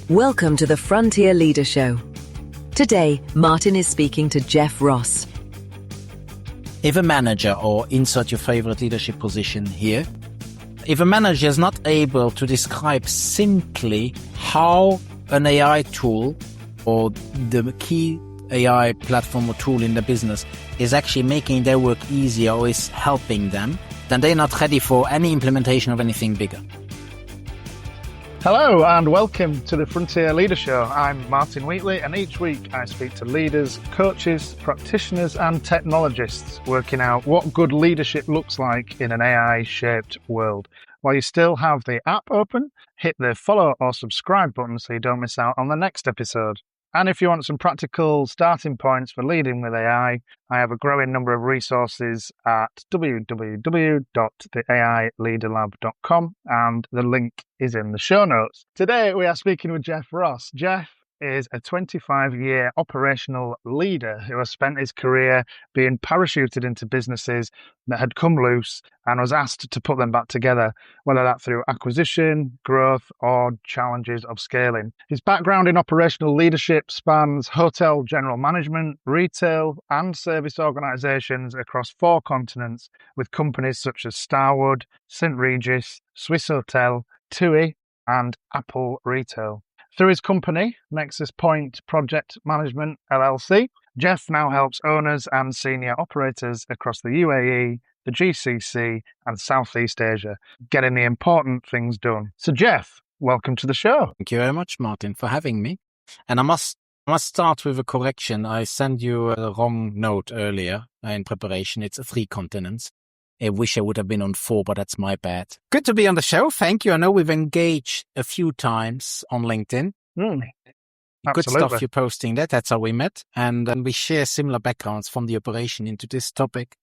Welcome to the Frontier Leader Show. Today, Martin is speaking to Jeff Ross. If a manager, or insert your favorite leadership position here, if a manager is not able to describe simply how an AI tool or the key AI platform or tool in the business is actually making their work easier or is helping them, then they're not ready for any implementation of anything bigger. Hello and welcome to the Frontier Leader Show. I'm Martin Wheatley, and each week I speak to leaders, coaches, practitioners and technologists working out what good leadership looks like in an AI-shaped world. While you still have the app open, hit the follow or subscribe button so you don't miss out on the next episode. And if you want some practical starting points for leading with AI, I have a growing number of resources at www.theaileaderlab.com, and the link is in the show notes. Today we are speaking with Jeff Ross. Jeff is a 25-year operational leader who has spent his career being parachuted into businesses that had come loose and was asked to put them back together, whether that through acquisition, growth, or challenges of scaling. His background in operational leadership spans hotel general management, retail, and service organizations across 4 continents with companies such as Starwood, Regis, Swissôtel, TUI and Apple Retail. Through his company, Nexus Point Project Management, LLC, Jeff now helps owners and senior operators across the UAE, the GCC and Southeast Asia, getting the important things done. So Jeff, welcome to the show. Thank you very much, Martin, for having me. And I must start with a correction. I sent you a wrong note earlier in preparation. It's 3 continents. I wish I would have been on 4, but that's my bad. Good to be on the show. Thank you. I know we've engaged a few times on LinkedIn. Good stuff you're posting there. That's how we met. And we share similar backgrounds from the operation into this topic.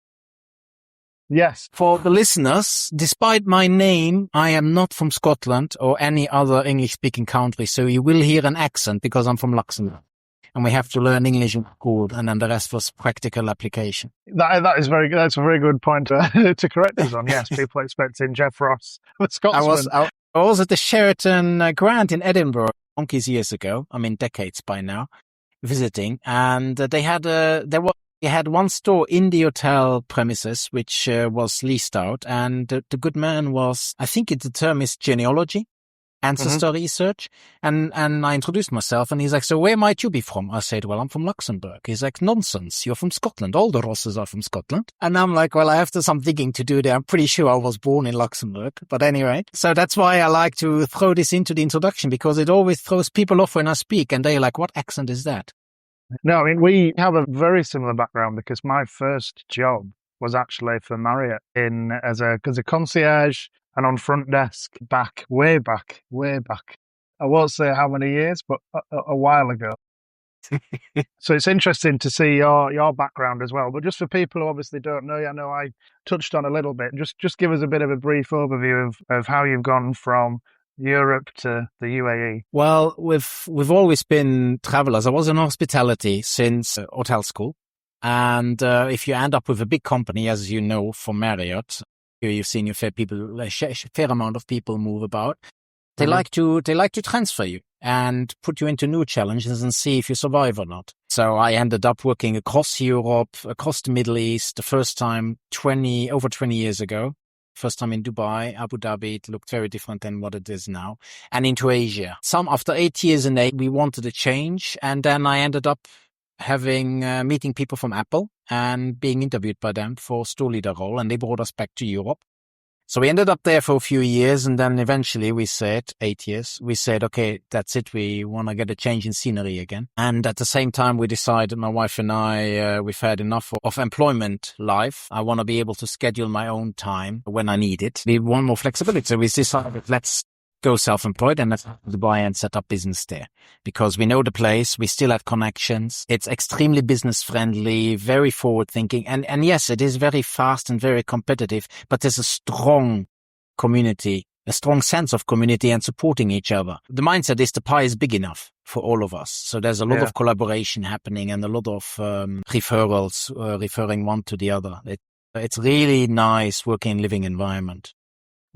Yes. For the listeners, despite my name, I am not from Scotland or any other English-speaking country. So you will hear an accent because I'm from Luxembourg. And we have to learn English in school, and then the rest was practical application. That is very good. That's a very good point to correct us on. Yes, people expecting Jeff Ross, the Scotsman. I was at the Sheraton Grand in Edinburgh donkeys years ago. I mean, decades by now, visiting, and they had one store in the hotel premises which was leased out, and the good man was, I think the term is genealogy. Ancestor research, and I introduced myself, and he's like, so where might you be from? I said, well, I'm from Luxembourg. He's like, nonsense, you're from Scotland. All the Rosses are from Scotland. And I'm like, well, I have some digging to do there. I'm pretty sure I was born in Luxembourg, but anyway. So that's why I like to throw this into the introduction, because it always throws people off when I speak, and they're like, what accent is that? No, I mean, we have a very similar background, because my first job was actually for Marriott as a concierge and on front desk way back. I won't say how many years, but a while ago. So it's interesting to see your background as well. But just for people who obviously don't know, I know I touched on a little bit. Just give us a bit of a brief overview of how you've gone from Europe to the UAE. Well, we've always been travelers. I was in hospitality since hotel school. And if you end up with a big company, as you know, from Marriott, you've seen a fair amount of people move about. They like to transfer you and put you into new challenges and see if you survive or not. So I ended up working across Europe, across the Middle East, the first time over 20 years ago. First time in Dubai, Abu Dhabi. It looked very different than what it is now. And into Asia. After 8 years in Asia, we wanted a change. And then I ended up meeting people from Apple and being interviewed by them for store leader role, and they brought us back to Europe. So we ended up there for a few years, and then eventually 8 years, we said, okay, that's it. We want to get a change in scenery again. And at the same time, we decided, my wife and I, we've had enough of employment life. I want to be able to schedule my own time when I need it. We want more flexibility. So we decided, let's go self-employed and let's Dubai and set up business there, because we know the place, we still have connections. It's extremely business friendly, very forward thinking. And yes, it is very fast and very competitive, but there's a strong community, a strong sense of community and supporting each other. The mindset is the pie is big enough for all of us. So there's a lot of collaboration happening and a lot of referrals, referring one to the other. It's really nice working living environment.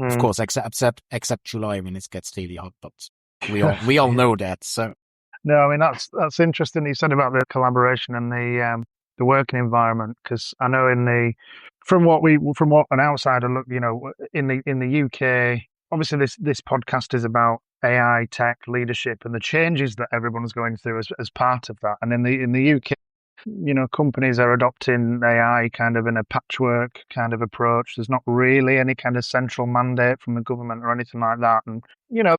Of course, except July when it gets really hot. But We all know that. So No, I mean that's interesting that you said about the collaboration and the working environment, because I know from what an outsider look, in the UK, obviously this podcast is about AI, tech, leadership, and the changes that everyone's going through as part of that. And in the UK, companies are adopting AI kind of in a patchwork kind of approach. There's not really any kind of central mandate from the government or anything like that. And,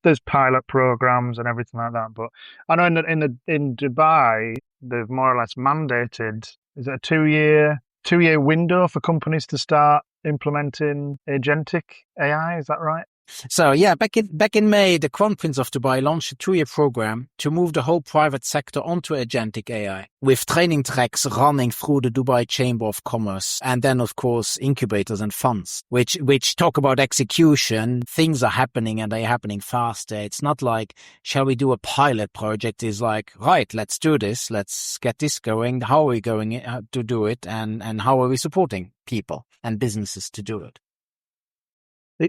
there's pilot programs and everything like that. But I know in Dubai, they've more or less mandated, is it a two-year window for companies to start implementing agentic AI? Is that right? So yeah, back in May, the Crown Prince of Dubai launched a 2-year program to move the whole private sector onto agentic AI, with training tracks running through the Dubai Chamber of Commerce, and then of course incubators and funds, which talk about execution. Things are happening and they're happening faster. It's not like, shall we do a pilot project? It's like, right, let's do this. Let's get this going. How are we going to do it? And how are we supporting people and businesses to do it?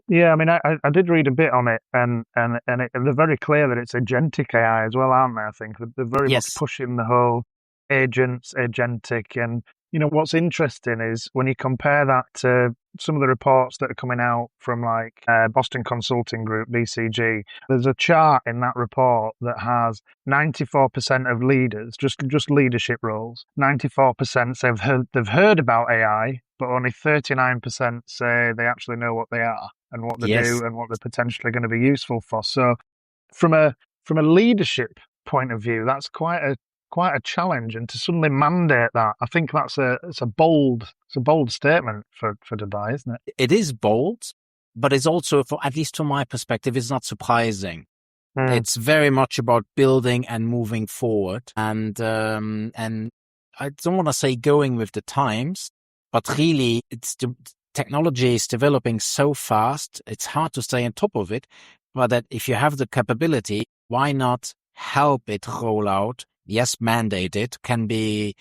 Yeah, I mean, I did read a bit on it, and they're very clear that it's agentic AI as well, aren't they? I think they're very much pushing the whole agents, agentic, and what's interesting is when you compare that to some of the reports that are coming out from like Boston Consulting Group, BCG. There's a chart in that report that has 94% of leaders, just leadership roles. 94% say they've heard about AI, but only 39% say they actually know what they are and what they do and what they're potentially going to be useful for. So from a leadership point of view, that's quite a challenge, and to suddenly mandate that, I think it's a bold statement for Dubai, isn't it? It is bold, but it's also, at least from my perspective, it's not surprising. It's very much about building and moving forward, and I don't want to say going with the times, but really, technology is developing so fast, it's hard to stay on top of it. But that if you have the capability, why not help it roll out? Yes, mandate it can be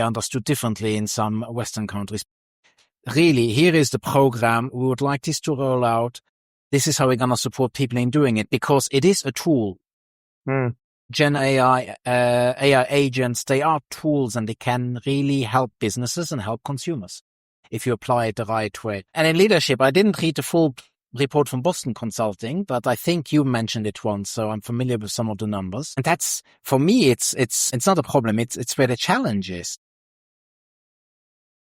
understood differently in some Western countries. Really, here is the program. We would like this to roll out. This is how we're going to support people in doing it, because it is a tool. Gen AI, AI agents, they are tools, and they can really help businesses and help consumers if you apply it the right way. And in leadership, I didn't read the full report from Boston Consulting, but I think you mentioned it once, so I'm familiar with some of the numbers. And that's, for me, it's not a problem. It's where the challenge is.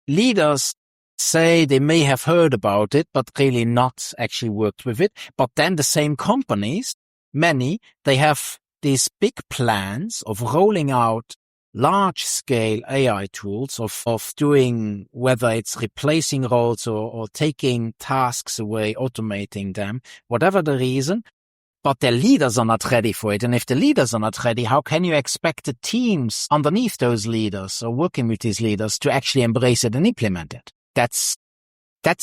Leaders say they may have heard about it, but really not actually worked with it. But then the same companies, many, they have these big plans of rolling out large-scale AI tools, of doing, whether it's replacing roles or taking tasks away, automating them, whatever the reason, but their leaders are not ready for it. And if the leaders are not ready, how can you expect the teams underneath those leaders or working with these leaders to actually embrace it and implement it? That's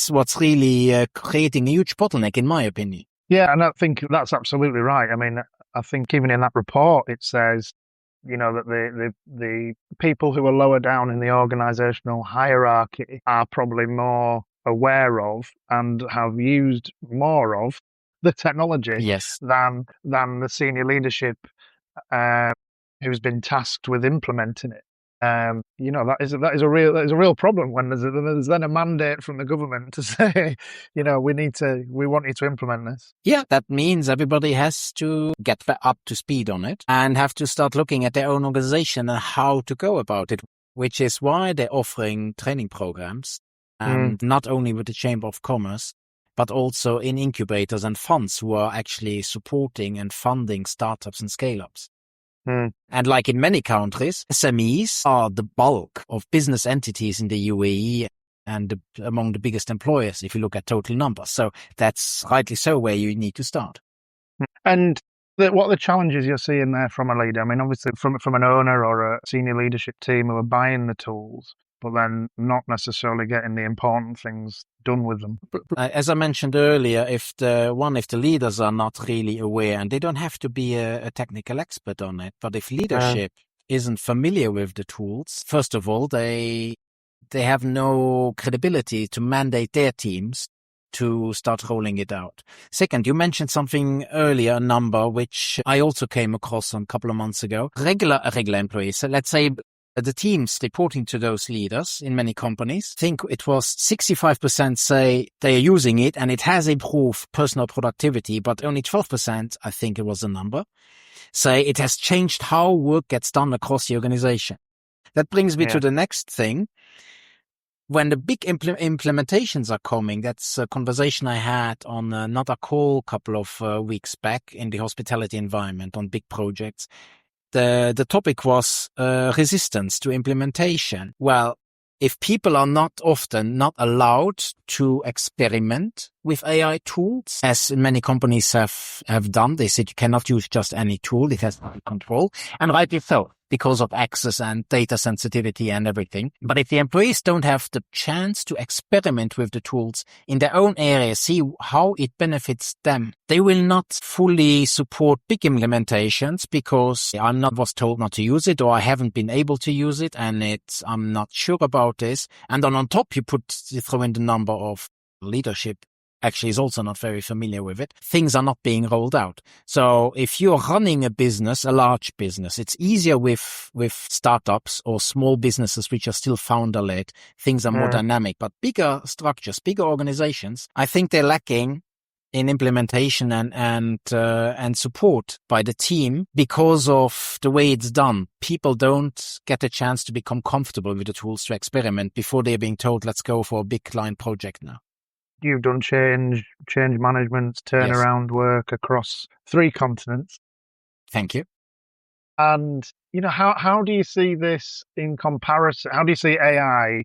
what's really creating a huge bottleneck, in my opinion. Yeah, and I think that's absolutely right. I mean, I think even in that report, it says, that the people who are lower down in the organizational hierarchy are probably more aware of and have used more of the technology than the senior leadership who's been tasked with implementing it. That is a real problem when there's then a mandate from the government to say, we want you to implement this. Yeah, that means everybody has to get up to speed on it and have to start looking at their own organization and how to go about it, which is why they're offering training programs, and not only with the Chamber of Commerce, but also in incubators and funds who are actually supporting and funding startups and scale-ups. And like in many countries, SMEs are the bulk of business entities in the UAE and among the biggest employers if you look at total numbers. So that's rightly so where you need to start. And what are the challenges you're seeing there from a leader? I mean, obviously from an owner or a senior leadership team who are buying the tools, but then not necessarily getting the important things done with them. As I mentioned earlier, if the leaders are not really aware, and they don't have to be a technical expert on it, but if leadership isn't familiar with the tools, first of all, they have no credibility to mandate their teams to start rolling it out. Second, you mentioned something earlier, a number, which I also came across a couple of months ago. Regular employees, so let's say the teams reporting to those leaders in many companies, think it was 65% say they are using it and it has improved personal productivity, but only 12%, I think it was the number, say it has changed how work gets done across the organization. That brings me to the next thing. When the big implementations are coming, that's a conversation I had on another call a couple of weeks back in the hospitality environment on big projects. The topic was resistance to implementation. Well, if people are not allowed to experiment with AI tools, as many companies have done, they said you cannot use just any tool, it has to be controlled, and rightly so, because of access and data sensitivity and everything. But if the employees don't have the chance to experiment with the tools in their own area, see how it benefits them, they will not fully support big implementations because was told not to use it, or I haven't been able to use it, and I'm not sure about this. And then on top, you throw in the number of leadership actually is also not very familiar with it. Things are not being rolled out. So if you're running a business, a large business, it's easier with startups or small businesses which are still founder-led. Things are more dynamic, but bigger structures, bigger organizations, I think they're lacking in implementation and support by the team because of the way it's done. People don't get a chance to become comfortable with the tools to experiment before they're being told, let's go for a big client project now. You've done change management, turnaround work across 3 continents. Thank you. And, how do you see this in comparison? How do you see AI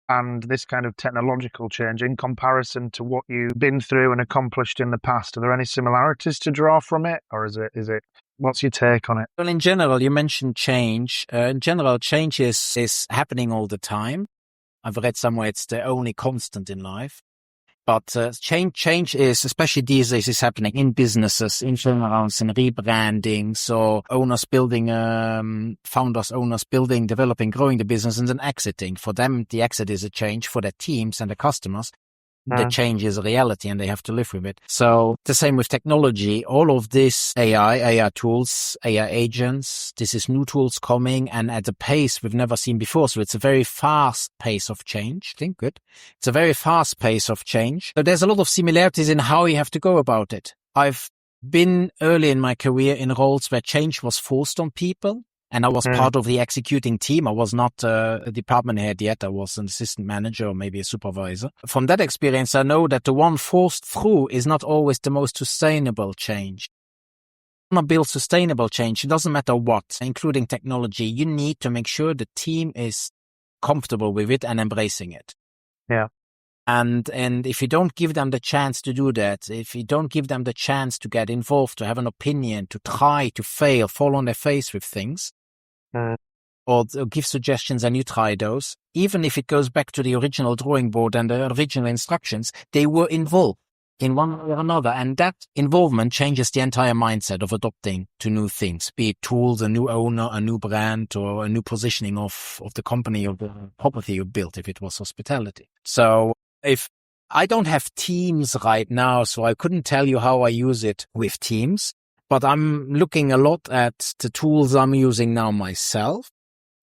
and this kind of technological change in comparison to what you've been through and accomplished in the past? Are there any similarities to draw from it? Or is it, what's your take on it? Well, in general, you mentioned change. In general, change is happening all the time. I've read somewhere it's the only constant in life. But change is, especially these days, is happening in businesses, in turnarounds, in rebranding. So founders, owners building, developing, growing the business and then exiting. For them, the exit is a change. For their teams and the customers, the change is a reality and they have to live with it. So the same with technology, all of this AI tools, AI agents, this is new tools coming and at a pace we've never seen before. So it's a very fast pace of change. I think good. It's a very fast pace of change. So there's a lot of similarities in how you have to go about it. I've been early in my career in roles where change was forced on people. And I was part of the executing team. I was not a department head yet. I was an assistant manager or maybe a supervisor. From that experience, I know that the one forced through is not always the most sustainable change. If you want to build sustainable change, it doesn't matter what, including technology. You need to make sure the team is comfortable with it and embracing it. Yeah. And if you don't give them the chance to do that, if you don't give them the chance to get involved, to have an opinion, to try, to fail, fall on their face with things, or give suggestions and you try those, even if it goes back to the original drawing board and the original instructions, they were involved in one way or another. And that involvement changes the entire mindset of adopting to new things, be it tools, a new owner, a new brand, or a new positioning of the company or the property you built if it was hospitality. So if I don't have Teams right now, so I couldn't tell you how I use it with Teams, but I'm looking a lot at the tools I'm using now myself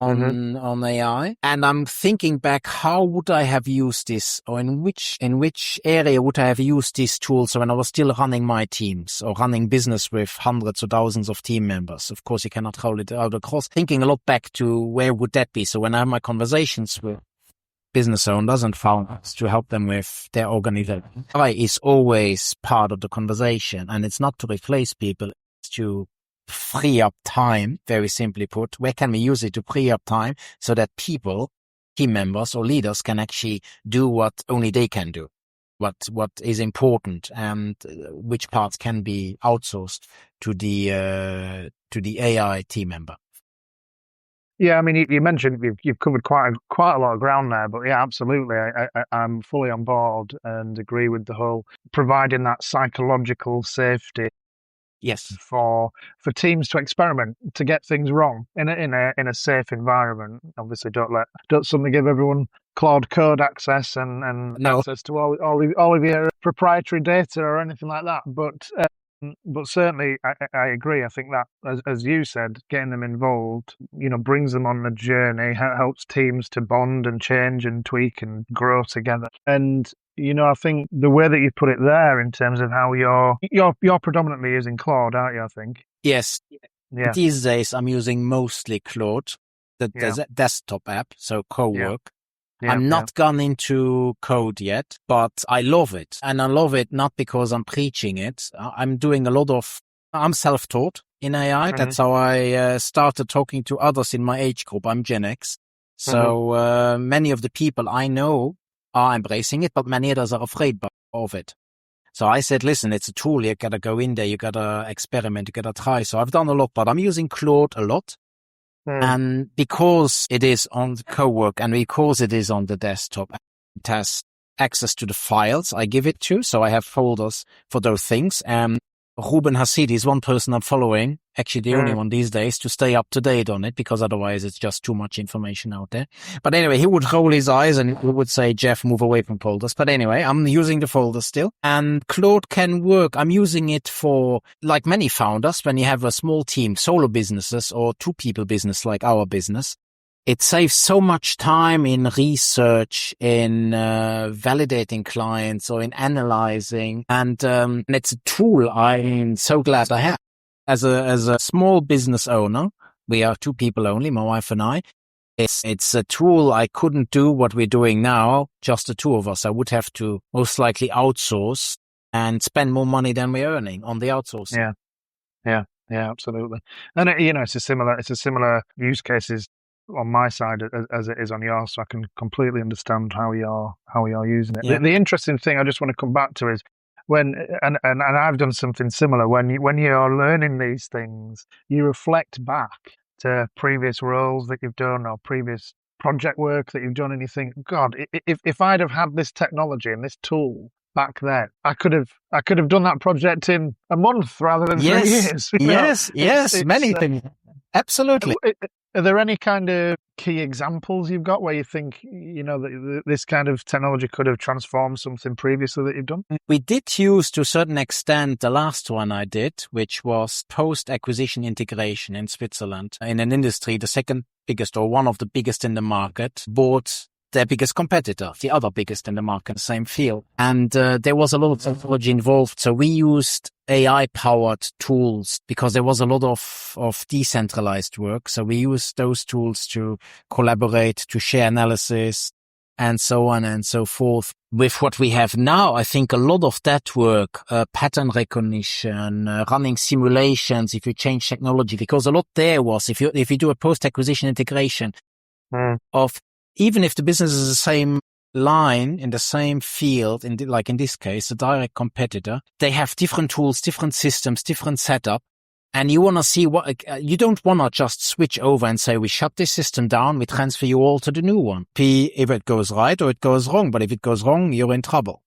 on AI. And I'm thinking back, how would I have used this, or in which area would I have used these tools when I was still running my teams or running business with hundreds or thousands of team members? Of course, you cannot roll it out across. Thinking a lot back to where would that be? So when I have my conversations with business owners and founders to help them with their organization, AI is always part of the conversation, and it's not to replace people, it's to free up time, very simply put. Where can we use it to free up time so that people, team members or leaders can actually do what only they can do, what is important, and which parts can be outsourced to the AI team member. Yeah, I mean, you mentioned you've covered quite a lot of ground there, but yeah, absolutely, I'm fully on board and agree with the whole providing that psychological safety Yes. for teams to experiment, to get things wrong in a safe environment. Obviously, don't suddenly give everyone Claude Code access and No. access to all of your proprietary data or anything like that. But certainly, I agree. I think that, as you said, getting them involved, brings them on the journey, helps teams to bond and change and tweak and grow together. And I think the way that you put it there, in terms of how you're predominantly using Claude, aren't you? I think. Yes. Yeah. These days, I'm using mostly Claude, the desktop app, so Cowork. Yeah, I'm not gone into code yet, but I love it. And I love it not because I'm preaching it. I'm self-taught in AI. Mm-hmm. That's how I started talking to others in my age group. I'm Gen X. So many of the people I know are embracing it, but many others are afraid of it. So I said, listen, it's a tool. You got to go in there. You got to experiment. You got to try. So I've done a lot, but I'm using Claude a lot. And because it is on the Cowork and because it is on the desktop, it has access to the files I give it to. So I have folders for those things. Ruben Hassidi is one person I'm following, actually the only one these days, to stay up to date on it, because otherwise it's just too much information out there. But anyway, he would roll his eyes and he would say, Jeff, move away from folders. But anyway, I'm using the folders still. And Claude can work. I'm using it for, like many founders, when you have a small team, solo businesses or 2-people business like our business. It saves so much time in research, in validating clients or in analyzing. And it's a tool I'm so glad I have. As a small business owner, we are 2 people only, my wife and I. It's a tool I couldn't do what we're doing now, just the 2 of us. I would have to most likely outsource and spend more money than we're earning on the outsourcing. Yeah, absolutely. And it's a similar use cases on my side as it is on yours, so I can completely understand how you're using it. Yeah. The interesting thing I just want to come back to is when and I've done something similar. When you're learning these things, you reflect back to previous roles that you've done or previous project work that you've done, and you think, God, if I'd have had this technology and this tool back then, I could have done that project in a month rather than 3 years. Yes, many things. Absolutely. Are there any kind of key examples you've got where you think, that this kind of technology could have transformed something previously that you've done? We did use, to a certain extent, the last one I did, which was post-acquisition integration in Switzerland, in an industry, the second biggest or one of the biggest in the market, bought their biggest competitor, the other biggest in the market, same field. And there was a lot of technology involved. So we used AI-powered tools because there was a lot of decentralized work. So we used those tools to collaborate, to share analysis, and so on and so forth. With what we have now, I think a lot of that work, pattern recognition, running simulations, if you change technology, because a lot there was, if you do a post-acquisition integration of, even if the business is the same line in the same field, like in this case, a direct competitor, they have different tools, different systems, different setup. And you want to see you don't want to just switch over and say, we shut this system down, we transfer you all to the new one. If it goes right or it goes wrong, but if it goes wrong, you're in trouble.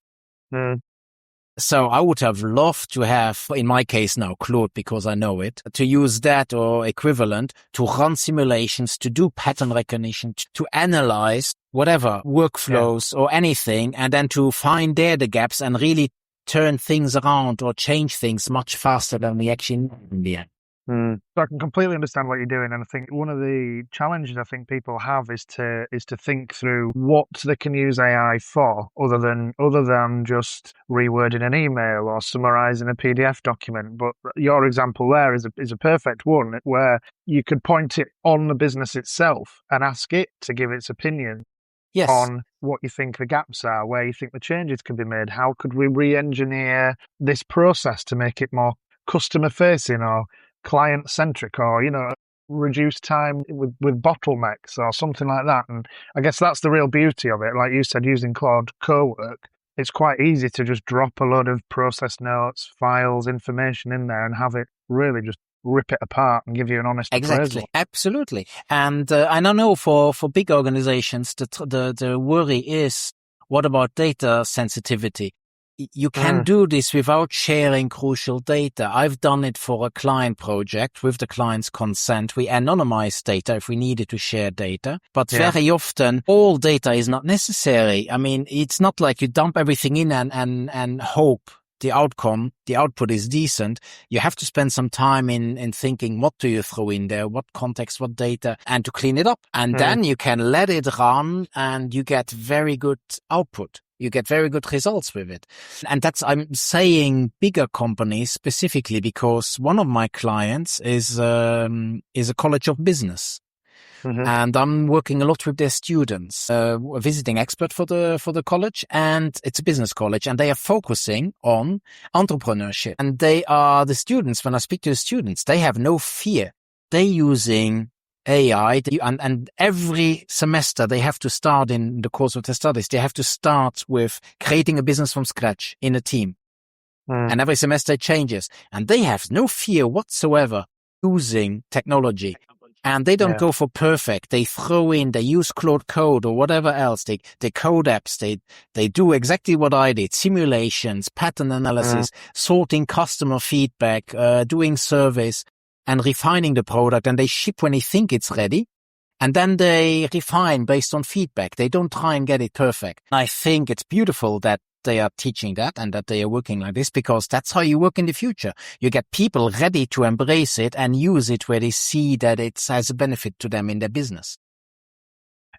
So I would have loved to have, in my case now, Claude, because I know it, to use that or equivalent to run simulations, to do pattern recognition, to analyze whatever workflows or anything, and then to find there the gaps and really turn things around or change things much faster than we actually know in the end. So I can completely understand what you're doing, and I think one of the challenges I think people have is to think through what they can use AI for, other than just rewording an email or summarizing a PDF document. But your example there is a perfect one, where you could point it on the business itself and ask it to give its opinion on what you think the gaps are, where you think the changes can be made. How could we re-engineer this process to make it more customer-facing or client-centric, or, reduce time with bottlenecks or something like that? And I guess that's the real beauty of it. Like you said, using Claude Cowork, it's quite easy to just drop a load of process notes, files, information in there and have it really just rip it apart and give you an honest appraisal. Absolutely. And I don't know, for big organizations, the worry is, what about data sensitivity? you can do this without sharing crucial data. I've done it for a client project with the client's consent. We anonymize data if we needed to share data, but very often all data is not necessary. I mean, it's not like you dump everything in and hope the output is decent. You have to spend some time in thinking, what do you throw in there? What context, what data, and to clean it up. And then you can let it run and you get very good output. You get very good results with it. And I'm saying bigger companies specifically because one of my clients is a college of business. And I'm working a lot with their students, a visiting expert for the college, and it's a business college, and they are focusing on entrepreneurship. And the students, when I speak to the students, they have no fear. They're using AI, and every semester they have to start in the course of their studies. They have to start with creating a business from scratch in a team. And every semester it changes. And they have no fear whatsoever using technology. And they don't go for perfect. They use Claude Code or whatever else. They code apps. They do exactly what I did. Simulations, pattern analysis, sorting customer feedback, doing surveys and refining the product. And they ship when they think it's ready. And then they refine based on feedback. They don't try and get it perfect. I think it's beautiful that they are teaching that and that they are working like this, because that's how you work in the future. You get people ready to embrace it and use it where they see that it has a benefit to them in their business.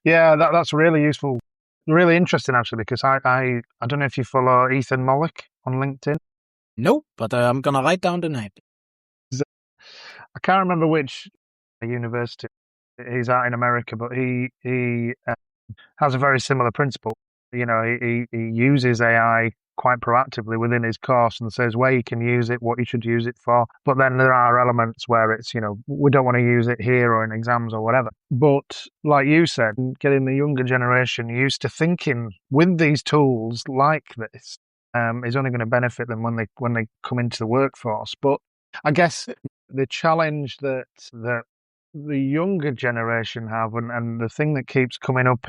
Yeah, that's really useful. Really interesting, actually, because I don't know if you follow Ethan Mollick on LinkedIn. No, but I'm going to write down the name. I can't remember which university he's at in America, but he has a very similar principle. You know, he uses AI quite proactively within his course and says where you can use it, what you should use it for. But then there are elements where it's, you know, we don't want to use it here or in exams or whatever. But like you said, getting the younger generation used to thinking with these tools like this is only going to benefit them when they come into the workforce. But I guess the challenge that the younger generation have, and the thing that keeps coming up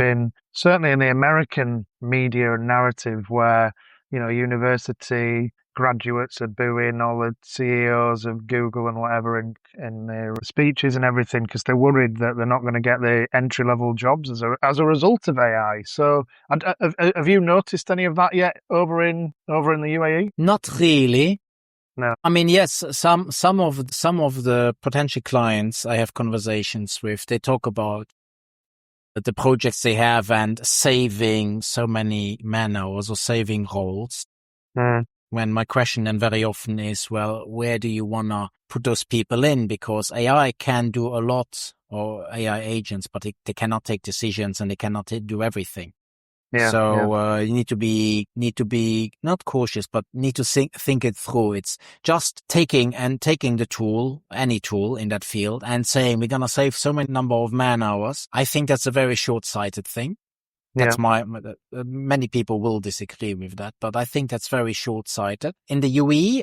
certainly in the American media and narrative, where, you know, university graduates are booing all the CEOs of Google and whatever in their speeches and everything, because they're worried that they're not going to get the entry-level jobs as a result of AI. So have you noticed any of that yet over in the UAE? Not really. No. I mean, yes, some of the potential clients I have conversations with, they talk about the projects they have and saving so many man hours or saving roles. When my question then very often is, well, where do you want to put those people in? Because AI can do a lot, or AI agents, but they cannot take decisions and they cannot do everything. You need to be not cautious, but need to think it through. It's just taking the tool, any tool in that field, and saying we're going to save so many number of man hours. I think that's a very short-sighted thing. That's many people will disagree with that, but I think that's very short-sighted. In the UAE,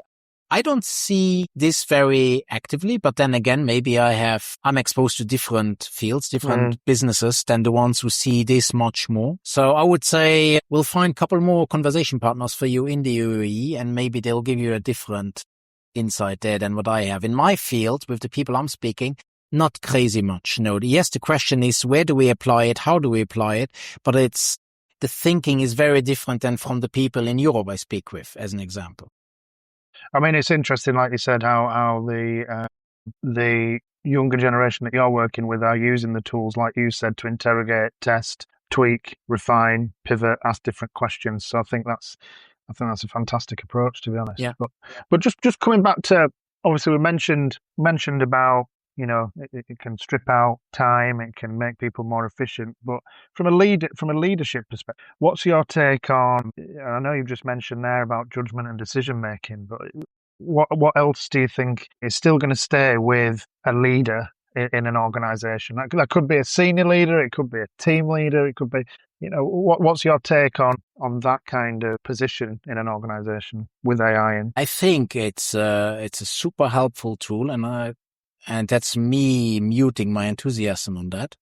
I don't see this very actively, but then again, maybe I'm exposed to different fields, different businesses than the ones who see this much more. So I would say we'll find a couple more conversation partners for you in the UAE, and maybe they'll give you a different insight there than what I have. In my field, with the people I'm speaking, not crazy much. No, yes, the question is, where do we apply it? How do we apply it? But the thinking is very different than from the people in Europe I speak with, as an example. I mean, it's interesting, like you said, how the younger generation that you're working with are using the tools, like you said, to interrogate, test, tweak, refine, pivot, ask different questions. So I think that's a fantastic approach, to be honest. Yeah. But just coming back to, obviously we mentioned about, you know, it can strip out time, it can make people more efficient. But from a leadership perspective, what's your take on? I know you've just mentioned there about judgment and decision making, but what else do you think is still going to stay with a leader in an organization? That could be a senior leader, it could be a team leader, it could be, you know, what's your take on that kind of position in an organization with AI? I think it's a super helpful tool, and that's me muting my enthusiasm on that.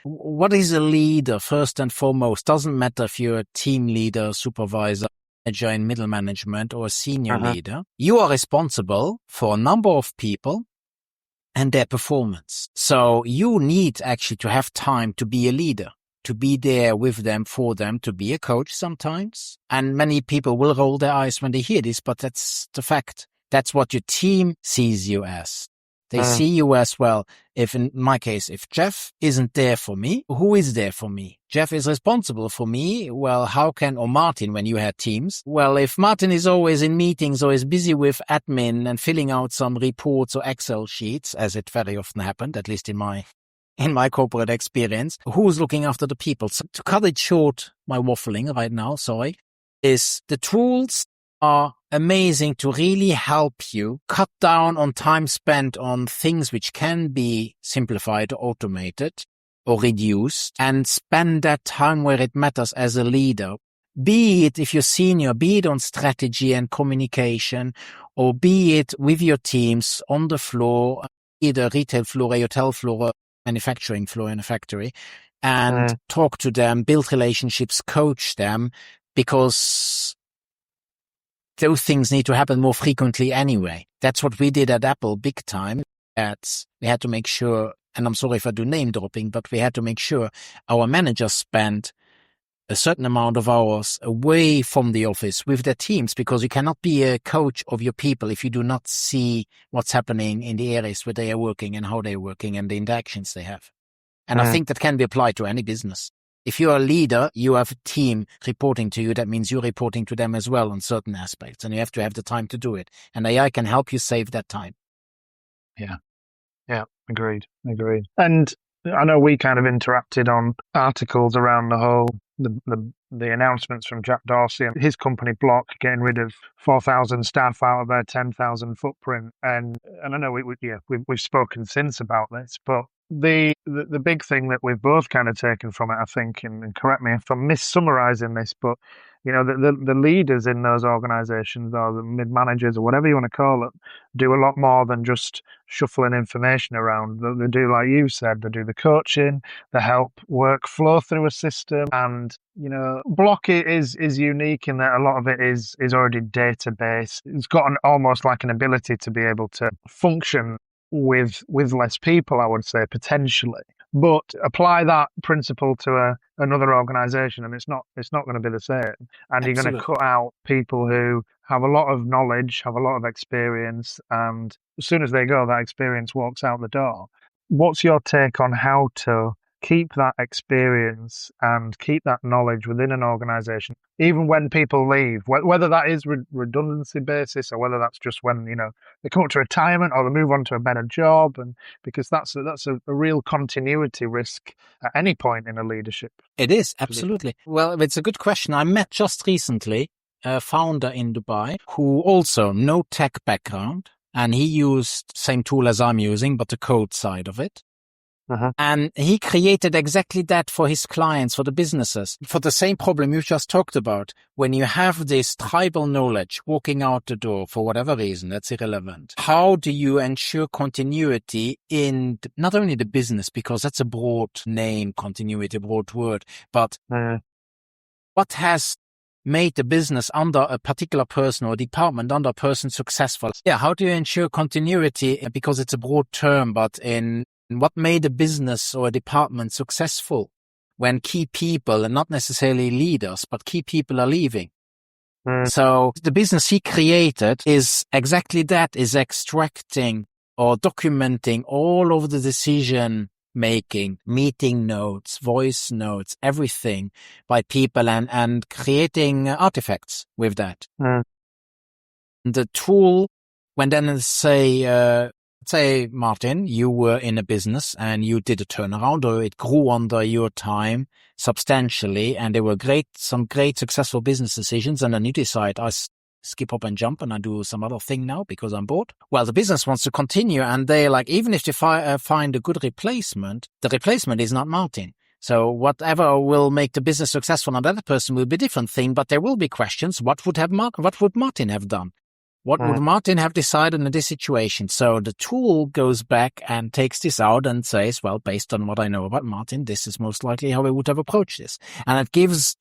What is a leader, first and foremost? Doesn't matter if you're a team leader, supervisor, manager in middle management or a senior leader, you are responsible for a number of people and their performance. So you need actually to have time to be a leader, to be there with them, for them, to be a coach sometimes. And many people will roll their eyes when they hear this, but that's the fact. That's what your team sees you as. They see you as, well, if in my case, if Jeff isn't there for me, who is there for me? Jeff is responsible for me. Well, or Martin, when you had teams? Well, if Martin is always in meetings or is busy with admin and filling out some reports or Excel sheets, as it very often happened, at least in my corporate experience, who's looking after the people? So to cut it short, my waffling right now, is the tools are amazing to really help you cut down on time spent on things which can be simplified or automated or reduced, and spend that time where it matters as a leader. Be it, if you're senior, be it on strategy and communication, or be it with your teams on the floor, either retail floor, a hotel floor, manufacturing floor in a factory, and talk to them, build relationships, coach them, because those things need to happen more frequently anyway. That's what we did at Apple big time. We had to make sure, and I'm sorry if I do name dropping, but we had to make sure our managers spent a certain amount of hours away from the office with their teams, because you cannot be a coach of your people if you do not see what's happening in the areas where they are working and how they're working and the interactions they have. And I think that can be applied to any business. If you're a leader, you have a team reporting to you. That means you're reporting to them as well on certain aspects, and you have to have the time to do it. And AI can help you save that time. Yeah, agreed. And I know we kind of interacted on articles around the whole, the announcements from Jack Dorsey and his company Block getting rid of 4,000 staff out of their 10,000 footprint. And I know we've spoken since about this, but the big thing that we've both kind of taken from it, I think, and correct me if I'm missummarizing this, but the leaders in those organizations, or the mid-managers, or whatever you want to call it, do a lot more than just shuffling information around. They do, like you said, they do the coaching, they help work flow through a system. And Block is unique in that a lot of it is already database. It's got almost like an ability to be able to function with less people, I would say, potentially. But apply that principle to another organization, and it's not going to be the same. And Absolutely. You're going to cut out people who have a lot of knowledge, have a lot of experience, and as soon as they go, that experience walks out the door. What's your take on how to keep that experience and keep that knowledge within an organization, even when people leave, whether that is redundancy basis, or whether that's just when they come up to retirement or they move on to a better job, and because that's a real continuity risk at any point in a leadership. It is, absolutely. Well, it's a good question. I met just recently a founder in Dubai who also no tech background, and he used same tool as I'm using, but the code side of it. And he created exactly that for his clients, for the businesses, for the same problem you just talked about. When you have this tribal knowledge walking out the door for whatever reason, that's irrelevant. How do you ensure continuity in not only the business, because that's a broad name, continuity, broad word, but what has made the business under a particular person or department under a person successful? Yeah, how do you ensure continuity? Because it's a broad term, but in what made a business or a department successful when key people, and not necessarily leaders, but key people are leaving. So the business he created is exactly that, is extracting or documenting all of the decision making, meeting notes, voice notes, everything by people, and creating artifacts with that. The tool, when then say, Martin, you were in a business and you did a turnaround, or it grew under your time substantially, and there were some great successful business decisions, and then you decide, I skip, hop and jump and I do some other thing now because I'm bored. Well, the business wants to continue, and they even if they find a good replacement, the replacement is not Martin. So whatever will make the business successful on that person will be a different thing, but there will be questions. What would Martin have done? What would Martin have decided in this situation? So the tool goes back and takes this out and says, well, based on what I know about Martin, this is most likely how I would have approached this. And it gives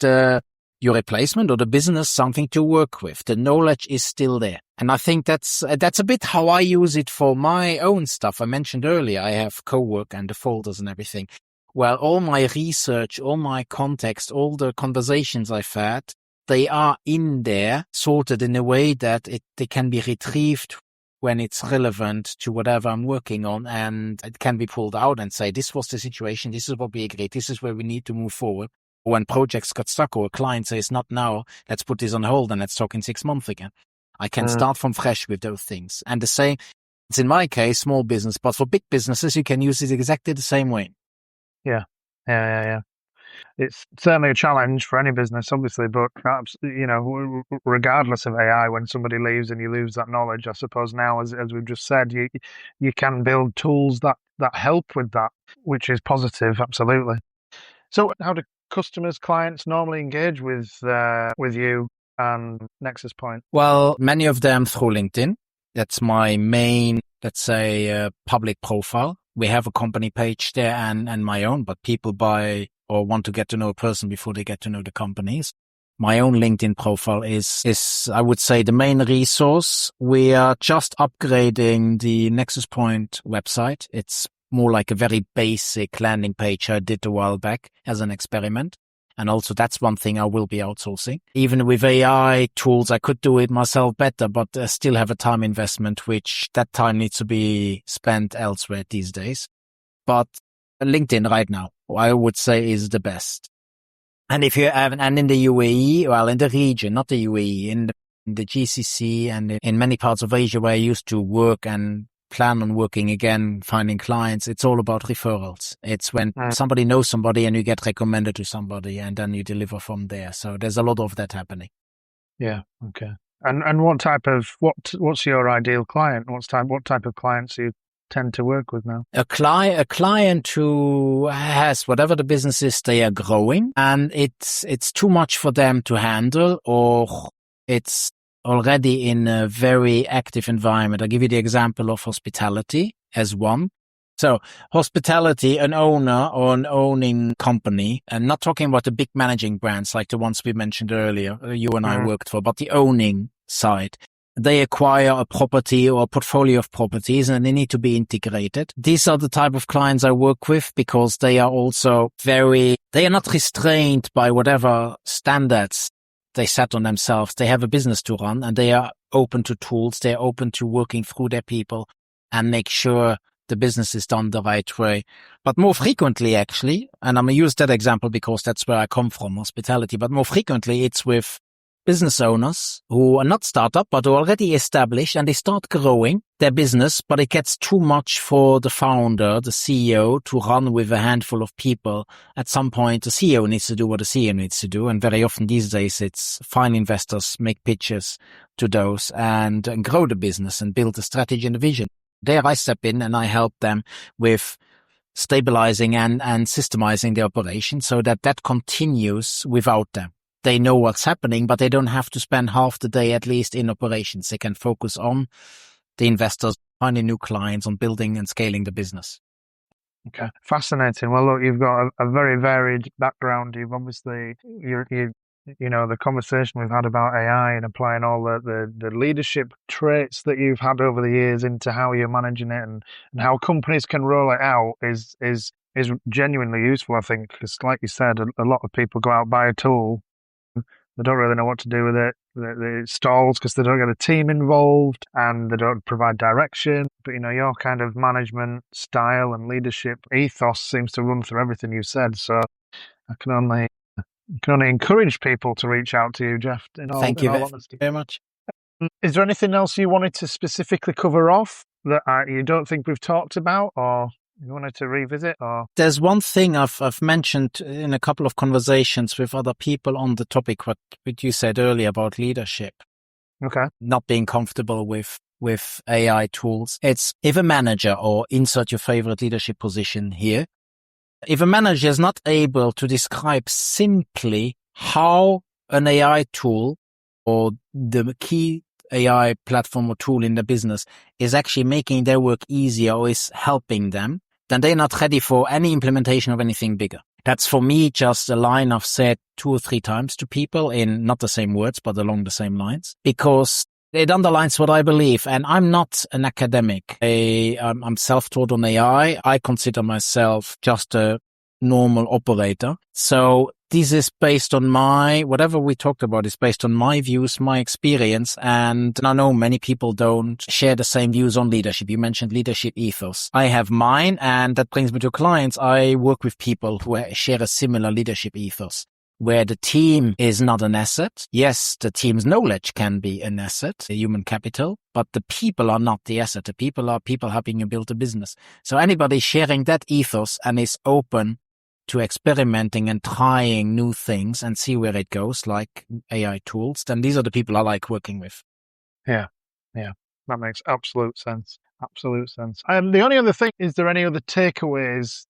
your replacement or the business something to work with. The knowledge is still there. And I think that's a bit how I use it for my own stuff. I mentioned earlier, I have co-work and the folders and everything. Well, all my research, all my context, all the conversations I've had, they are in there, sorted in a way that they can be retrieved when it's relevant to whatever I'm working on, and it can be pulled out and say, this was the situation, this is what we agreed, this is where we need to move forward. When projects got stuck or a client says, not now, let's put this on hold and let's talk in 6 months again. I can start from fresh with those things. And the same, it's in my case, small business, but for big businesses, you can use it exactly the same way. Yeah. It's certainly a challenge for any business, obviously, but perhaps, regardless of AI, when somebody leaves and you lose that knowledge, I suppose now, as we've just said, you can build tools that help with that, which is positive, absolutely. So how do customers, clients normally engage with you and Nexus Point? Well, many of them through LinkedIn. That's my main, let's say, public profile. We have a company page there and my own, but people buy or want to get to know a person before they get to know the companies. My own LinkedIn profile is I would say, the main resource. We are just upgrading the Nexus Point website. It's more like a very basic landing page I did a while back as an experiment. And also that's one thing I will be outsourcing. Even with AI tools, I could do it myself better, but I still have a time investment, which that time needs to be spent elsewhere these days. But LinkedIn right now, I would say, is the best. And if you have, and in the UAE, well, in the region, not the UAE, in the GCC and in many parts of Asia where I used to work and plan on working again, finding clients, it's all about referrals. It's when somebody knows somebody and you get recommended to somebody and then you deliver from there. So there's a lot of that happening. Yeah. Okay. And what type of, what's your ideal client? What type of clients do you tend to work with now? A client who has whatever the business is, they are growing and it's too much for them to handle, or it's already in a very active environment. I'll give you the example of hospitality as one. So hospitality, an owner or an owning company, and not talking about the big managing brands like the ones we mentioned earlier, you and I worked for, but the owning side. They acquire a property or a portfolio of properties and they need to be integrated. These are the type of clients I work with because they are also they are not restrained by whatever standards they set on themselves. They have a business to run and they are open to tools. They're open to working through their people and make sure the business is done the right way. But more frequently, actually, and I'm going to use that example because that's where I come from, hospitality, but more frequently it's with business owners who are not startup, but are already established and they start growing their business, but it gets too much for the founder, the CEO, to run with a handful of people. At some point, the CEO needs to do what the CEO needs to do. And very often these days, it's find investors, make pitches to those and grow the business and build a strategy and a vision. There I step in and I help them with stabilizing and systemizing the operation so that continues without them. They know what's happening, but they don't have to spend half the day at least in operations. They can focus on the investors, finding new clients, on building and scaling the business. Okay, fascinating. Well, look, you've got a very varied background. You've obviously, the conversation we've had about AI and applying all the leadership traits that you've had over the years into how you're managing it and how companies can roll it out is genuinely useful, I think, because like you said, a lot of people go out, buy a tool, they don't really know what to do with it. It stalls because they don't get a team involved and they don't provide direction. But, your kind of management style and leadership ethos seems to run through everything you've said. So I can only encourage people to reach out to you, Jeff. Thank you very much. Is there anything else you wanted to specifically cover off that you don't think we've talked about, or you wanted to revisit? Or there's one thing I've mentioned in a couple of conversations with other people on the topic, what you said earlier about leadership. Okay. Not being comfortable with AI tools. It's if a manager, or insert your favorite leadership position here, if a manager is not able to describe simply how an AI tool or the key AI platform or tool in the business is actually making their work easier or is helping them, then they're not ready for any implementation of anything bigger. That's for me just a line I've said 2 or 3 times to people in not the same words, but along the same lines, because it underlines what I believe. And I'm not an academic. I'm self-taught on AI. I consider myself just a normal operator. So this is based on whatever we talked about is based on my views, my experience. And I know many people don't share the same views on leadership. You mentioned leadership ethos. I have mine, and that brings me to clients. I work with people who share a similar leadership ethos, where the team is not an asset. Yes, the team's knowledge can be an asset, a human capital, but the people are not the asset. The people are people helping you build a business. So anybody sharing that ethos and is open to experimenting and trying new things and see where it goes, like AI tools, then these are the people I like working with. Yeah. That makes absolute sense. Absolute sense. The only other thing, is there any other takeaways,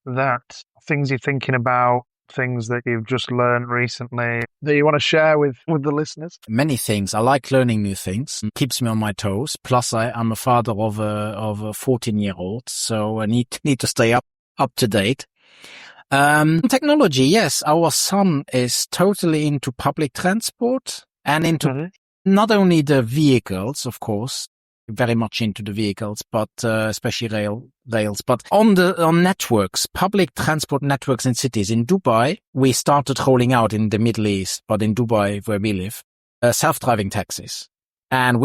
things you're thinking about, things that you've just learned recently that you want to share with the listeners? Many things. I like learning new things. It keeps me on my toes. Plus, I'm a father of a 14-year-old, so I need to stay up to date. Technology, yes. Our son is totally into public transport and into not only the vehicles, of course, very much into the vehicles, but especially rails, but on networks, public transport networks in cities. In Dubai, we started rolling out in the Middle East, but in Dubai, where we live, self-driving taxis. And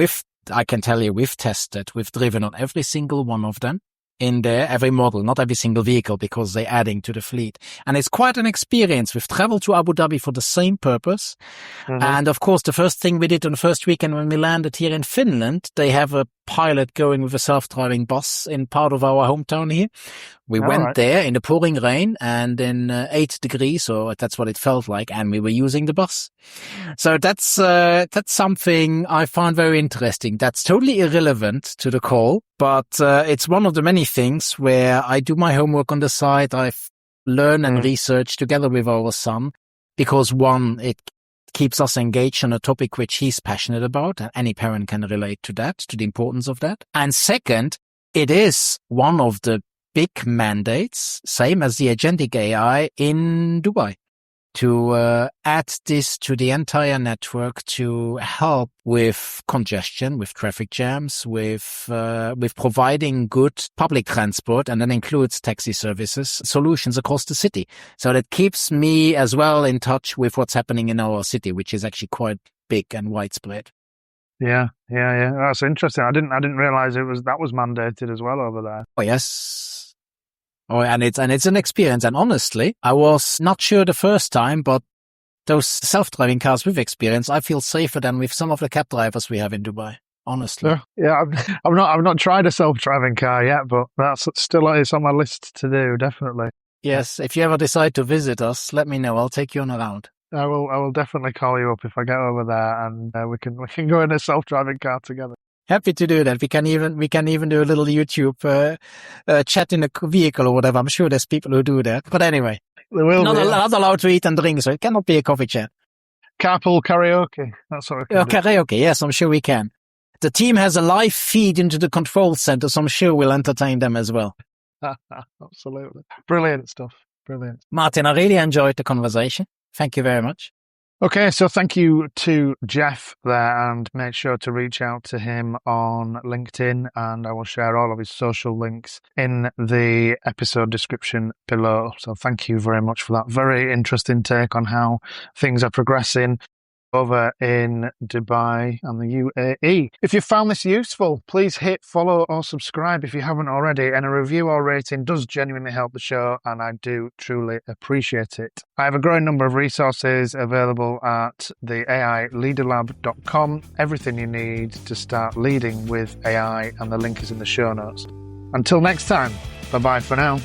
I can tell you, we've driven on every single one of them. In there, every model, not every single vehicle, because they're adding to the fleet. And it's quite an experience. We've traveled to Abu Dhabi for the same purpose. And of course, the first thing we did on the first weekend when we landed here in Finland, they have a pilot going with a self-driving bus in part of our hometown here. We went there in the pouring rain and in 8 degrees, or that's what it felt like, and we were using the bus. So that's something I found very interesting. That's totally irrelevant to the call, but it's one of the many things where I do my homework on the side. I learn and research together with our son, because one, it keeps us engaged on a topic which he's passionate about, and any parent can relate to that, to the importance of that. And second, it is one of the big mandates, same as the Agentic AI in Dubai, to add this to the entire network to help with congestion, with traffic jams, with providing good public transport, and that includes taxi services, solutions across the city. So that keeps me as well in touch with what's happening in our city, which is actually quite big and widespread. Yeah. That's interesting. I didn't realize that was mandated as well over there. Oh, yes. Oh, and it's an experience. And honestly, I was not sure the first time, but those self-driving cars we've experienced, I feel safer than with some of the cab drivers we have in Dubai. Honestly. Yeah. I've not tried a self-driving car yet, but that's still it's on my list to do. Definitely. Yes. If you ever decide to visit us, let me know. I'll take you on around. I will definitely call you up if I get over there, and we can go in a self-driving car together. Happy to do that. We can even do a little YouTube chat in a vehicle or whatever. I'm sure there's people who do that. But anyway, not allowed to eat and drink, so it cannot be a coffee chat. Carpool karaoke. That's what we can do. Karaoke, yes, I'm sure we can. The team has a live feed into the control center, so I'm sure we'll entertain them as well. Absolutely. Brilliant stuff. Brilliant. Martin, I really enjoyed the conversation. Thank you very much. Okay, so thank you to Jeff there, and make sure to reach out to him on LinkedIn, and I will share all of his social links in the episode description below. So thank you very much for that very interesting take on how things are progressing over in Dubai and the UAE. If you found this useful, please hit follow or subscribe if you haven't already, and a review or rating does genuinely help the show, and I do truly appreciate it. I have a growing number of resources available at the AIleaderlab.com, everything you need to start leading with AI, and the link is in the show notes. Until next time, bye-bye for now.